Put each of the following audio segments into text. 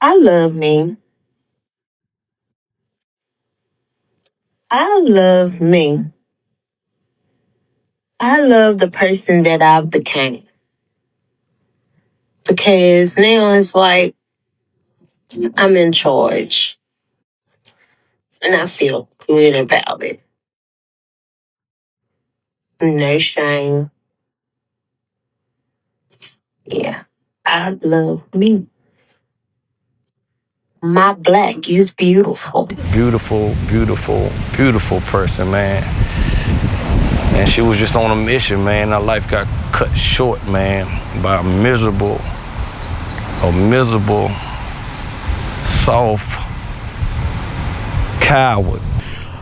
I love me. I love me. I love the person that I've become. Because now it's like I'm in charge. And I feel good about it. No shame. Yeah. I love me. My black is beautiful. Beautiful, beautiful, beautiful person, man. And she was just on a mission, man. Her life got cut short, man, by a miserable, soft coward.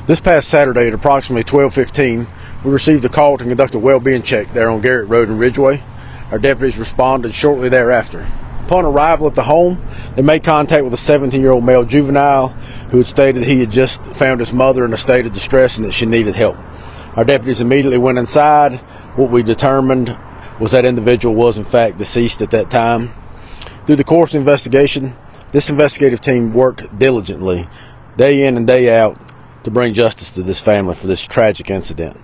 This past Saturday at approximately 12:15, we received a call to conduct a well-being check there on Garrett Road in Ridgeway. Our deputies responded shortly thereafter. Upon arrival at the home, they made contact with a 17-year-old male juvenile who had stated he had just found his mother in a state of distress and that she needed help. Our deputies immediately went inside. What we determined was that individual was in fact deceased at that time. Through the course of the investigation, this investigative team worked diligently, day in and day out, to bring justice to this family for this tragic incident.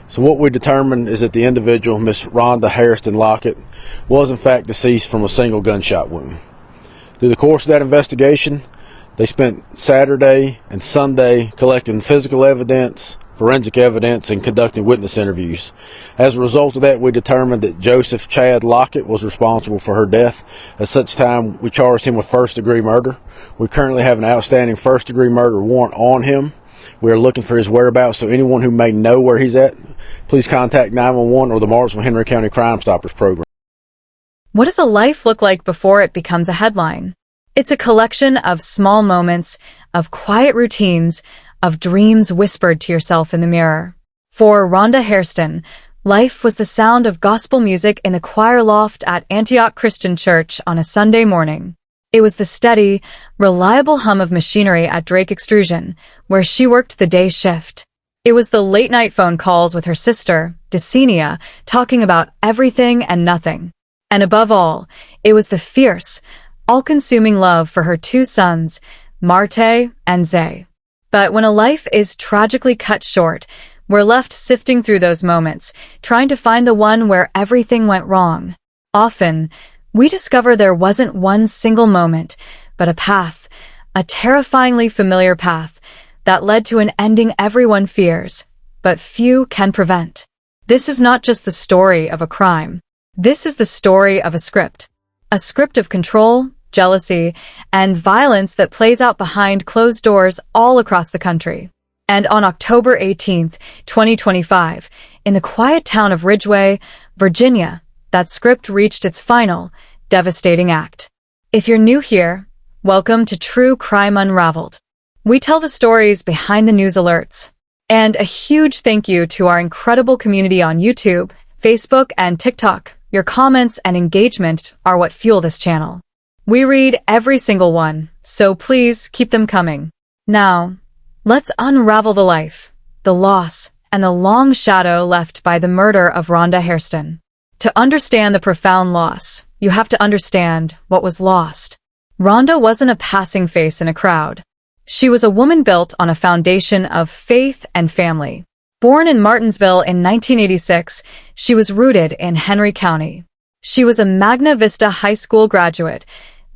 So what we determined is that the individual, Miss Rhonda Hairston Lockett, was in fact deceased from a single gunshot wound. Through the course of that investigation, they spent Saturday and Sunday collecting physical evidence, forensic evidence, and conducting witness interviews. As a result of that, we determined that Joseph Chad Lockett was responsible for her death. At such time, we charged him with first-degree murder. We currently have an outstanding first-degree murder warrant on him. We are looking for his whereabouts, so anyone who may know where he's at, please contact 911 or the Martinsville-Henry County Crime Stoppers program. What does a life look like before it becomes a headline? It's a collection of small moments, of quiet routines, of dreams whispered to yourself in the mirror. For Rhonda Hairston, life was the sound of gospel music in the choir loft at Antioch Christian Church on a Sunday morning. It was the steady, reliable hum of machinery at Drake Extrusion, where she worked the day shift. It was the late-night phone calls with her sister, Decenia, talking about everything and nothing. And above all, it was the fierce, all-consuming love for her two sons, Marte and Zay. But when a life is tragically cut short, we're left sifting through those moments, trying to find the one where everything went wrong. Often, we discover there wasn't one single moment, but a path, a terrifyingly familiar path, that led to an ending everyone fears, but few can prevent. This is not just the story of a crime. This is the story of a script of control, jealousy, and violence that plays out behind closed doors all across the country. And on October 18th, 2025, in the quiet town of Ridgeway, Virginia, that script reached its final, devastating act. If you're new here, welcome to True Crime Unraveled. We tell the stories behind the news alerts. And a huge thank you to our incredible community on YouTube, Facebook, and TikTok. Your comments and engagement are what fuel this channel. We read every single one, so please keep them coming. Now, let's unravel the life, the loss, and the long shadow left by the murder of Rhonda Hairston. To understand the profound loss, you have to understand what was lost. Rhonda wasn't a passing face in a crowd. She was a woman built on a foundation of faith and family. Born in Martinsville in 1986, she was rooted in Henry County. She was a Magna Vista High School graduate,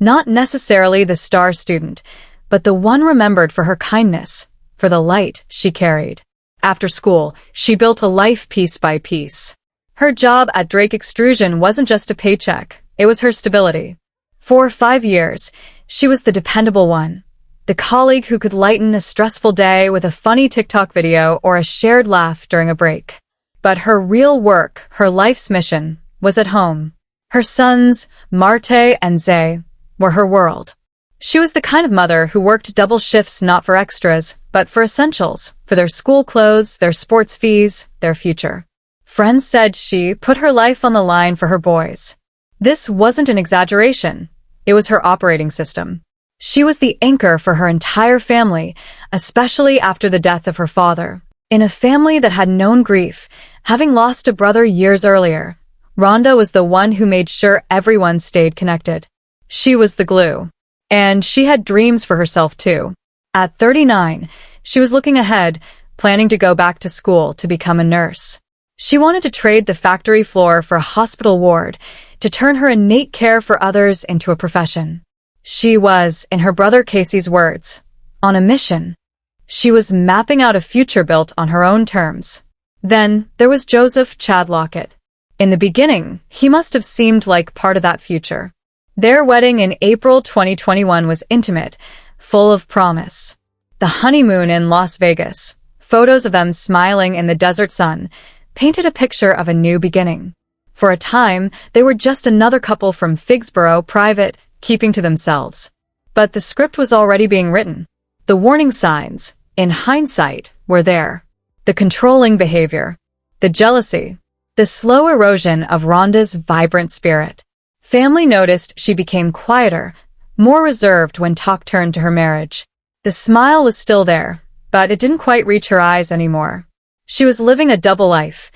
not necessarily the star student, but the one remembered for her kindness, for the light she carried. After school, she built a life piece by piece. Her job at Drake Extrusion wasn't just a paycheck, it was her stability. For 5 years, she was the dependable one, the colleague who could lighten a stressful day with a funny TikTok video or a shared laugh during a break. But her real work, her life's mission, was at home. Her sons, Marte and Zay, were her world. She was the kind of mother who worked double shifts not for extras, but for essentials, for their school clothes, their sports fees, their future. Friends said she put her life on the line for her boys. This wasn't an exaggeration. It was her operating system. She was the anchor for her entire family, especially after the death of her father. In a family that had known grief, having lost a brother years earlier, Rhonda was the one who made sure everyone stayed connected. She was the glue. And she had dreams for herself too. At 39, she was looking ahead, planning to go back to school to become a nurse. She wanted to trade the factory floor for a hospital ward, to turn her innate care for others into a profession. She was, in her brother Casey's words, on a mission. She was mapping out a future built on her own terms. Then there was Joseph Chad Lockett. In the beginning, he must have seemed like part of that future. Their wedding in April 2021 was intimate, full of promise. The honeymoon in Las Vegas, photos of them smiling in the desert sun, painted a picture of a new beginning. For a time, they were just another couple from Figsborough, private, keeping to themselves. But the script was already being written. The warning signs, in hindsight, were there. The controlling behavior, the jealousy, the slow erosion of Rhonda's vibrant spirit. Family noticed she became quieter, more reserved when talk turned to her marriage. The smile was still there, but it didn't quite reach her eyes anymore. She was living a double life,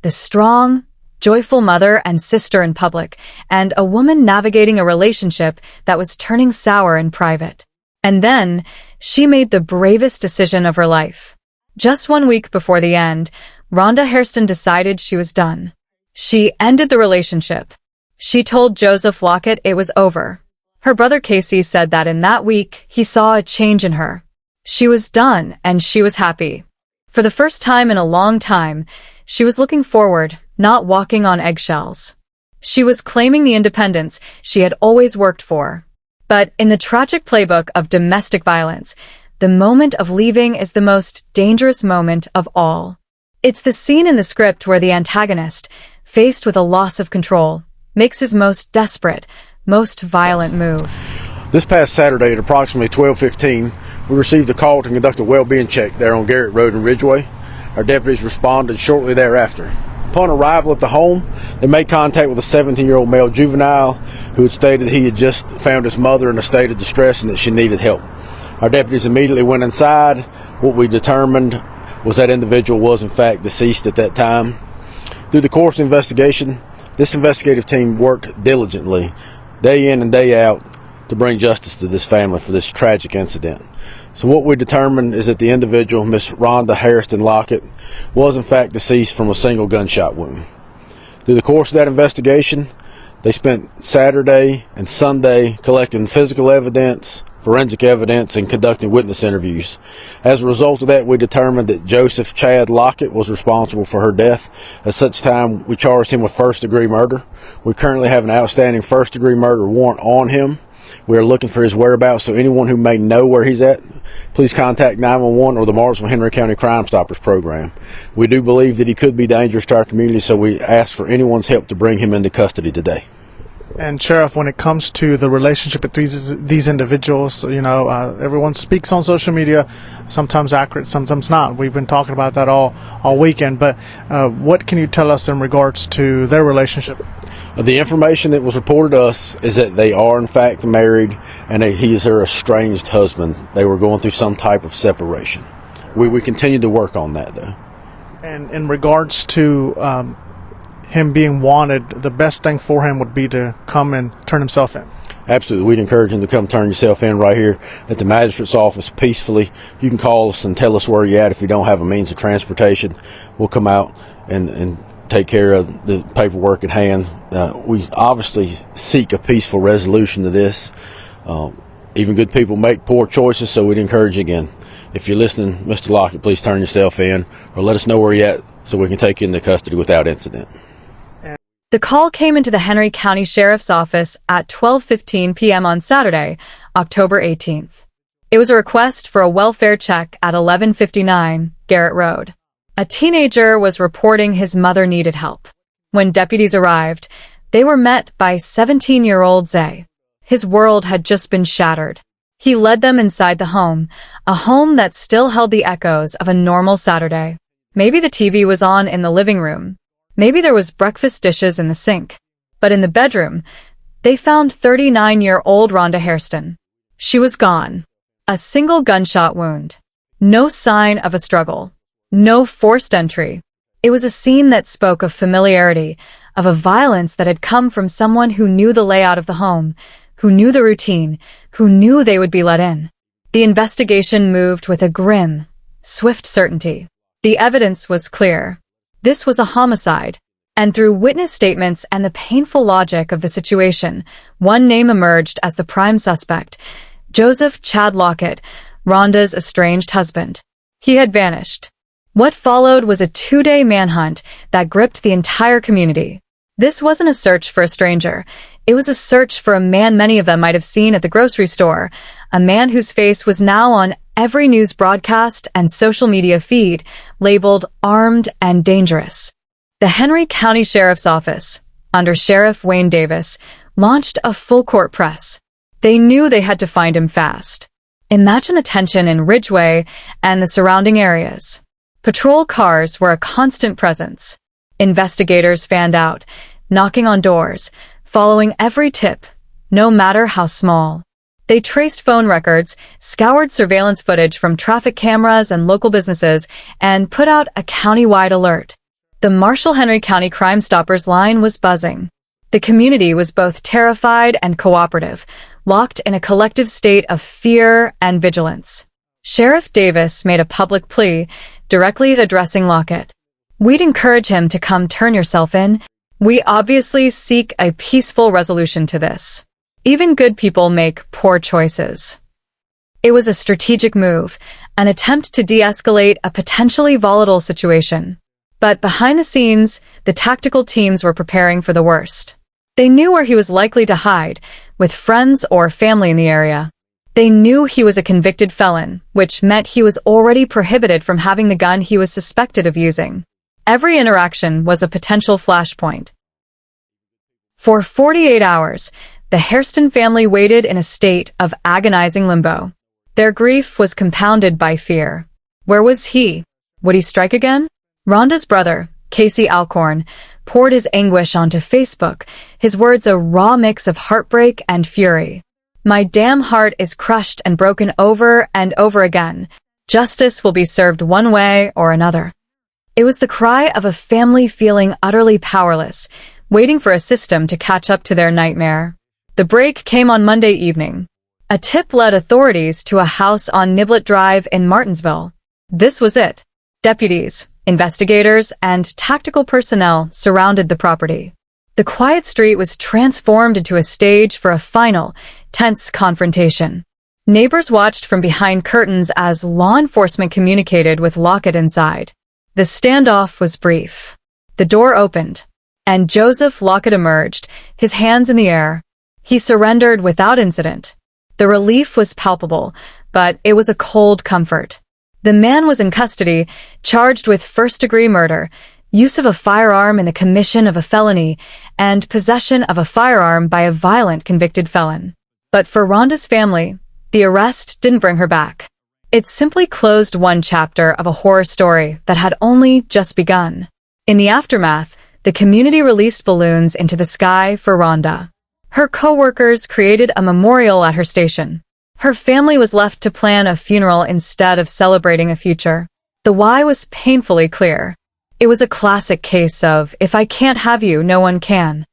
the strong, joyful mother and sister in public, and a woman navigating a relationship that was turning sour in private. And then, she made the bravest decision of her life. Just 1 week before the end, Rhonda Hairston decided she was done. She ended the relationship. She told Joseph Lockett it was over. Her brother Casey said that in that week, he saw a change in her. She was done, and she was happy. For the first time in a long time, she was looking forward, not walking on eggshells. She was claiming the independence she had always worked for. But in the tragic playbook of domestic violence, the moment of leaving is the most dangerous moment of all. It's the scene in the script where the antagonist, faced with a loss of control, makes his most desperate, most violent move. This past Saturday at approximately 12:15, we received a call to conduct a well-being check there on Garrett Road in Ridgeway. Our deputies responded shortly thereafter. Upon arrival at the home, they made contact with a 17-year-old male juvenile who had stated he had just found his mother in a state of distress and that she needed help. Our deputies immediately went inside. What we determined was that individual was in fact deceased at that time. Through the course of the investigation, this investigative team worked diligently, day in and day out, to bring justice to this family for this tragic incident. So what we determined is that the individual, Miss Rhonda Hairston Lockett, was in fact deceased from a single gunshot wound. Through the course of that investigation, they spent Saturday and Sunday collecting physical evidence, forensic evidence, and conducting witness interviews. As a result of that, we determined that Joseph Chad Lockett was responsible for her death. At such time, we charged him with first-degree murder. We currently have an outstanding first-degree murder warrant on him. We are looking for his whereabouts, so anyone who may know where he's at, please contact 911 or the Martinsville-Henry County Crime Stoppers program. We do believe that he could be dangerous to our community, so we ask for anyone's help to bring him into custody today. And Sheriff, when it comes to the relationship with these individuals, everyone speaks on social media, sometimes accurate, sometimes not. We've been talking about that all weekend. But what can you tell us in regards to their relationship? The information that was reported to us is that they are in fact married, and he is her estranged husband. They were going through some type of separation. We continue to work on that, though. And in regards to him being wanted, the best thing for him would be to come and turn himself in. Absolutely. We'd encourage him to come turn yourself in right here at the magistrate's office peacefully. You can call us and tell us where you're at if you don't have a means of transportation. We'll come out and take care of the paperwork at hand. We obviously seek a peaceful resolution to this. Even good people make poor choices, so we'd encourage you again. If you're listening, Mr. Lockett, please turn yourself in or let us know where you're at so we can take you into custody without incident. The call came into the Henry County Sheriff's Office at 12:15 p.m. on Saturday, October 18th. It was a request for a welfare check at 1159 Garrett Road. A teenager was reporting his mother needed help. When deputies arrived, they were met by 17-year-old Zay. His world had just been shattered. He led them inside the home, a home that still held the echoes of a normal Saturday. Maybe the TV was on in the living room. Maybe there was breakfast dishes in the sink. But in the bedroom, they found 39-year-old Rhonda Hairston. She was gone. A single gunshot wound. No sign of a struggle. No forced entry. It was a scene that spoke of familiarity, of a violence that had come from someone who knew the layout of the home, who knew the routine, who knew they would be let in. The investigation moved with a grim, swift certainty. The evidence was clear. This was a homicide. And through witness statements and the painful logic of the situation, one name emerged as the prime suspect: Joseph Chad Lockett, Rhonda's estranged husband. He had vanished. What followed was a 2-day manhunt that gripped the entire community. This wasn't a search for a stranger. It was a search for a man many of them might have seen at the grocery store, a man whose face was now on every news broadcast and social media feed, labeled armed and dangerous. The Henry County Sheriff's Office, under Sheriff Wayne Davis, launched a full-court press. They knew they had to find him fast. Imagine the tension in Ridgeway and the surrounding areas. Patrol cars were a constant presence. Investigators fanned out, knocking on doors, following every tip, no matter how small. They traced phone records, scoured surveillance footage from traffic cameras and local businesses, and put out a county-wide alert. The Marshall Henry County Crime Stoppers line was buzzing. The community was both terrified and cooperative, locked in a collective state of fear and vigilance. Sheriff Davis made a public plea, directly addressing Lockett. "We'd encourage him to come turn yourself in. We obviously seek a peaceful resolution to this. Even good people make poor choices." It was a strategic move, an attempt to de-escalate a potentially volatile situation. But behind the scenes, the tactical teams were preparing for the worst. They knew where he was likely to hide, with friends or family in the area. They knew he was a convicted felon, which meant he was already prohibited from having the gun he was suspected of using. Every interaction was a potential flashpoint. For 48 hours, the Hairston family waited in a state of agonizing limbo. Their grief was compounded by fear. Where was he? Would he strike again? Rhonda's brother, Casey Alcorn, poured his anguish onto Facebook, his words a raw mix of heartbreak and fury. "My damn heart is crushed and broken over and over again. Justice will be served one way or another." It was the cry of a family feeling utterly powerless, waiting for a system to catch up to their nightmare. The break came on Monday evening. A tip led authorities to a house on Niblet Drive in Martinsville. This was it. Deputies, investigators, and tactical personnel surrounded the property. The quiet street was transformed into a stage for a final, tense confrontation. Neighbors watched from behind curtains as law enforcement communicated with Lockett inside. The standoff was brief. The door opened, and Joseph Lockett emerged, his hands in the air. He surrendered without incident. The relief was palpable, but it was a cold comfort. The man was in custody, charged with first-degree murder, use of a firearm in the commission of a felony, and possession of a firearm by a violent convicted felon. But for Rhonda's family, the arrest didn't bring her back. It simply closed one chapter of a horror story that had only just begun. In the aftermath, the community released balloons into the sky for Rhonda. Her co-workers created a memorial at her station. Her family was left to plan a funeral instead of celebrating a future. The why was painfully clear. It was a classic case of, if I can't have you, no one can.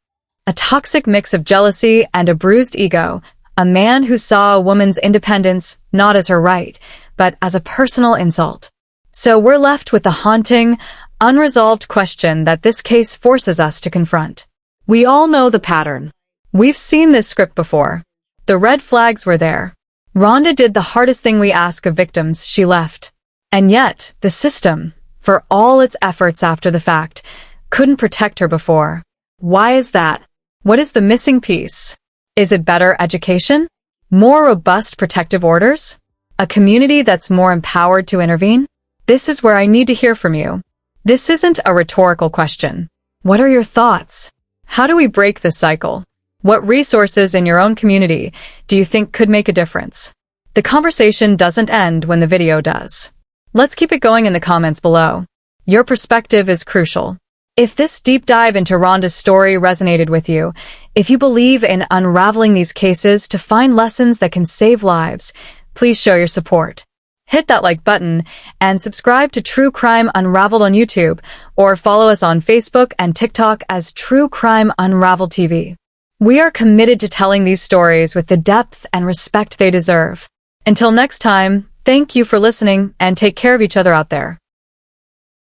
A toxic mix of jealousy and a bruised ego, a man who saw a woman's independence not as her right, but as a personal insult. So we're left with the haunting, unresolved question that this case forces us to confront. We all know the pattern. We've seen this script before. The red flags were there. Rhonda did the hardest thing we ask of victims: she left. And yet, the system, for all its efforts after the fact, couldn't protect her before. Why is that? What is the missing piece? Is it better education? More robust protective orders? A community that's more empowered to intervene? This is where I need to hear from you. This isn't a rhetorical question. What are your thoughts? How do we break this cycle? What resources in your own community do you think could make a difference? The conversation doesn't end when the video does. Let's keep it going in the comments below. Your perspective is crucial. If this deep dive into Rhonda's story resonated with you, if you believe in unraveling these cases to find lessons that can save lives, please show your support. Hit that like button and subscribe to True Crime Unraveled on YouTube, or follow us on Facebook and TikTok as True Crime Unraveled TV. We are committed to telling these stories with the depth and respect they deserve. Until next time, thank you for listening and take care of each other out there.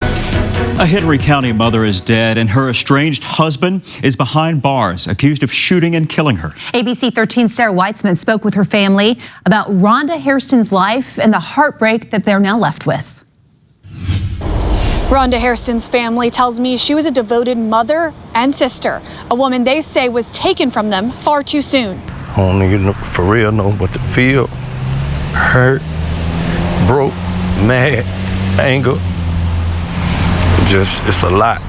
A Henry County mother is dead and her estranged husband is behind bars, accused of shooting and killing her. ABC 13's Sarah Weitzman spoke with her family about Rhonda Hairston's life and the heartbreak that they're now left with. Rhonda Hairston's family tells me she was a devoted mother and sister, a woman they say was taken from them far too soon. I don't even for real know what to feel. Hurt, broke, mad, anger. It's a lot.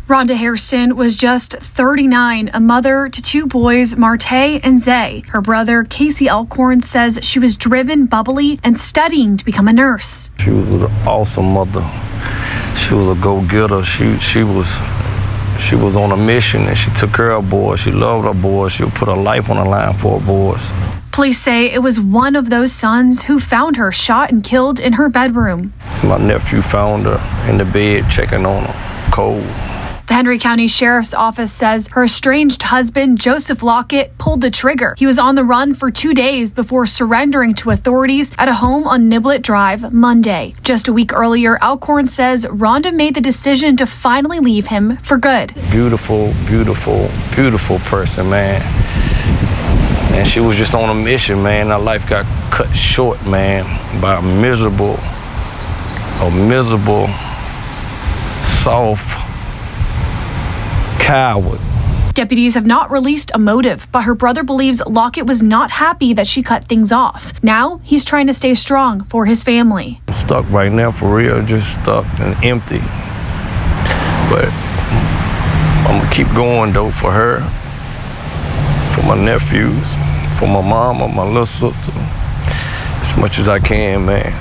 Rhonda Hairston was just 39, a mother to two boys, Marte and Zay. Her brother, Casey Alcorn, says she was driven, bubbly, and studying to become a nurse. She was an awesome mother. She was a go-getter. She was on a mission, and she took care of boys. She loved her boys. She would put her life on the line for her boys. Police say it was one of those sons who found her shot and killed in her bedroom. My nephew found her in the bed, checking on her, cold. The Henry County Sheriff's Office says her estranged husband, Joseph Lockett, pulled the trigger. He was on the run for 2 days before surrendering to authorities at a home on Niblett Drive Monday. Just a week earlier, Alcorn says Rhonda made the decision to finally leave him for good. Beautiful, beautiful, beautiful person, man. And she was just on a mission, man. Her life got cut short, man, by a miserable, soft coward. Deputies have not released a motive, but her brother believes Lockett was not happy that she cut things off. Now, he's trying to stay strong for his family. I'm stuck right now, for real, just stuck and empty. But I'm gonna keep going, though, for her, for my nephews, for my mom and my little sister, as much as I can, man.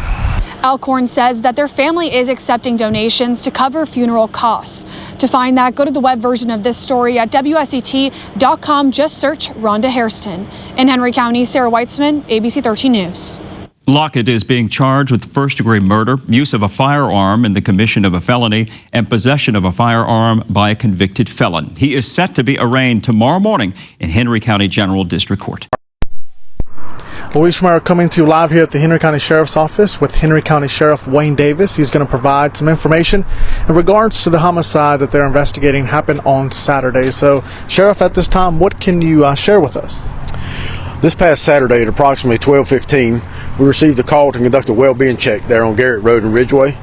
Alcorn says that their family is accepting donations to cover funeral costs. To find that, go to the web version of this story at WSET.com. Just search Rhonda Hairston. In Henry County, Sarah Weitzman, ABC 13 News. Lockett is being charged with first-degree murder, use of a firearm in the commission of a felony, and possession of a firearm by a convicted felon. He is set to be arraigned tomorrow morning in Henry County General District Court. Louise Schmeier coming to you live here at the Henry County Sheriff's Office with Henry County Sheriff Wayne Davis. He's going to provide some information in regards to the homicide that they're investigating happened on Saturday. So, Sheriff, at this time, what can you share with us? This past Saturday at approximately 12:15, we received a call to conduct a well-being check there on Garrett Road in Ridgeway.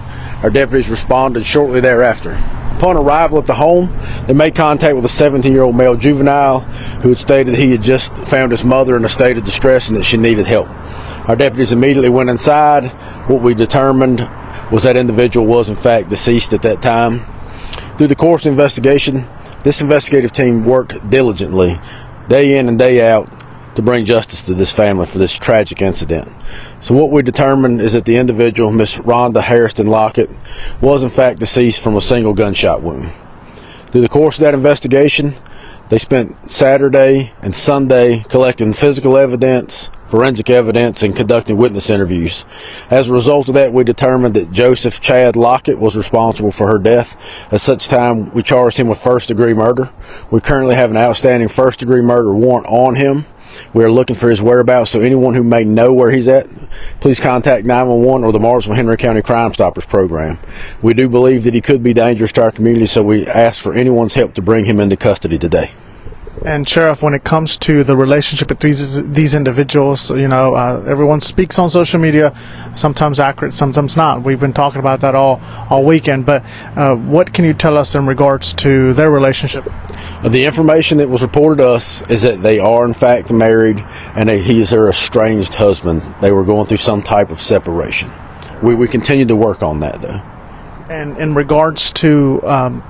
Our deputies responded shortly thereafter. Upon arrival at the home, they made contact with a 17-year-old male juvenile who had stated he had just found his mother in a state of distress and that she needed help. Our deputies immediately went inside. What we determined was that individual was in fact deceased at that time. Through the course of the investigation, this investigative team worked diligently, day in and day out, to bring justice to this family for this tragic incident. So what we determined is that the individual, Miss Rhonda Hairston Lockett, was in fact deceased from a single gunshot wound. Through the course of that investigation, they spent Saturday and Sunday collecting physical evidence, forensic evidence, and conducting witness interviews. As a result of that, we determined that Joseph Chad Lockett was responsible for her death. At such time, we charged him with first-degree murder. We currently have an outstanding first-degree murder warrant on him. We are looking for his whereabouts, so anyone who may know where he's at, please contact 911 or the Martinsville Henry County Crime Stoppers program. We do believe that he could be dangerous to our community, so we ask for anyone's help to bring him into custody today. And Sheriff, when it comes to the relationship with these individuals, everyone speaks on social media, sometimes accurate, sometimes not. We've been talking about that all weekend, but what can you tell us in regards to their relationship? The information that was reported to us is that they are in fact married and that he is her estranged husband. They were going through some type of separation. We continue to work on that, though. And in regards to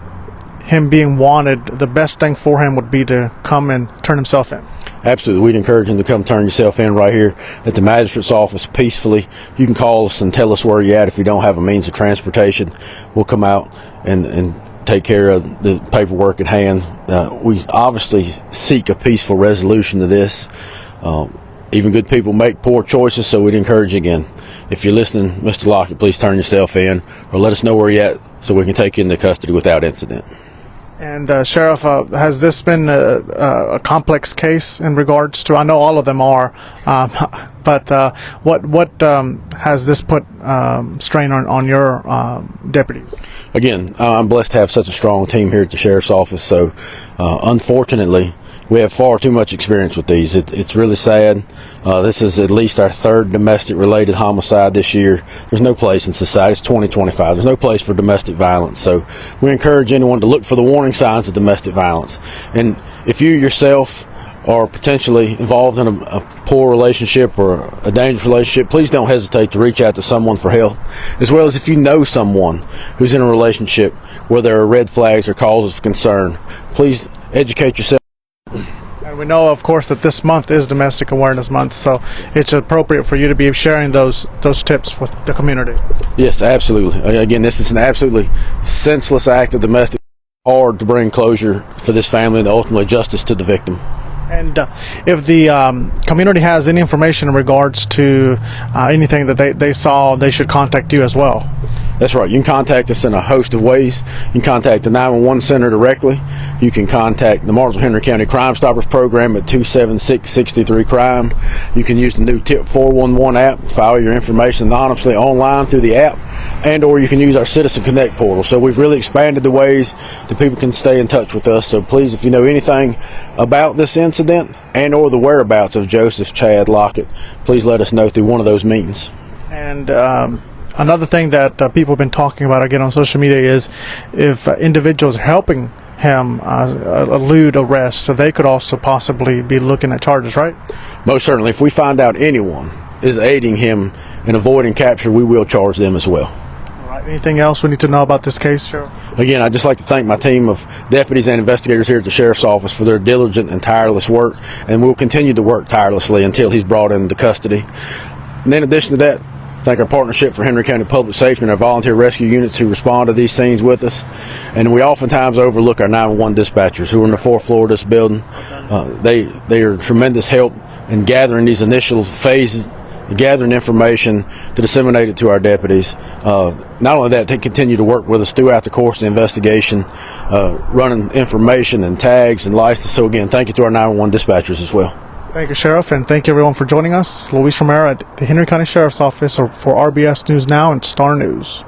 him being wanted, the best thing for him would be to come and turn himself in. Absolutely. We'd encourage him to come turn yourself in right here at the magistrate's office peacefully. You can call us and tell us where you're at if you don't have a means of transportation. We'll come out and take care of the paperwork at hand. We obviously seek a peaceful resolution to this. Even good people make poor choices, so we'd encourage you again. If you're listening, Mr. Lockett, please turn yourself in or let us know where you're at so we can take you into custody without incident. And Sheriff, has this been a complex case in regards to? I know all of them are, but what has this put strain on your deputies? Again, I'm blessed to have such a strong team here at the Sheriff's Office. So, unfortunately, we have far too much experience with these. It's really sad. This is at least our third domestic-related homicide this year. There's no place in society. It's 2025. There's no place for domestic violence. So we encourage anyone to look for the warning signs of domestic violence. And if you yourself are potentially involved in a poor relationship or a dangerous relationship, please don't hesitate to reach out to someone for help. As well as if you know someone who's in a relationship where there are red flags or causes of concern, please educate yourself. And we know, of course, that this month is Domestic Awareness Month, so it's appropriate for you to be sharing those tips with the community. Yes, absolutely. Again, this is an absolutely senseless act of domestic. Hard to bring closure for this family and ultimately justice to the victim. And if the community has any information in regards to anything that they saw, they should contact you as well. That's right. You can contact us in a host of ways. You can contact the 911 Center directly. You can contact the Marshall-Henry County Crime Stoppers Program at 276-63-CRIME. You can use the new Tip 411 app, file your information anonymously online through the app, and or you can use our Citizen Connect portal. So we've really expanded the ways that people can stay in touch with us. So please, if you know anything about this incident and or the whereabouts of Joseph Chad Lockett, please let us know through one of those means. And another thing that people have been talking about again on social media is if individuals are helping him elude arrest, so they could also possibly be looking at charges, right? Most certainly. If we find out anyone is aiding him in avoiding capture, we will charge them as well. All right. Anything else we need to know about this case, Sheriff? Again, I'd just like to thank my team of deputies and investigators here at the Sheriff's Office for their diligent and tireless work, and we'll continue to work tirelessly until he's brought into custody. And in addition to that, thank our partnership for Henry County Public Safety and our volunteer rescue units who respond to these scenes with us. And we oftentimes overlook our 911 dispatchers who are on the fourth floor of this building. They are tremendous help in gathering these initial phases, gathering information to disseminate it to our deputies. Not only that, they continue to work with us throughout the course of the investigation, running information and tags and license. So again, thank you to our 911 dispatchers as well. Thank you, Sheriff, and thank you everyone for joining us. Luis Romero at the Henry County Sheriff's Office for RBS News Now and Star News.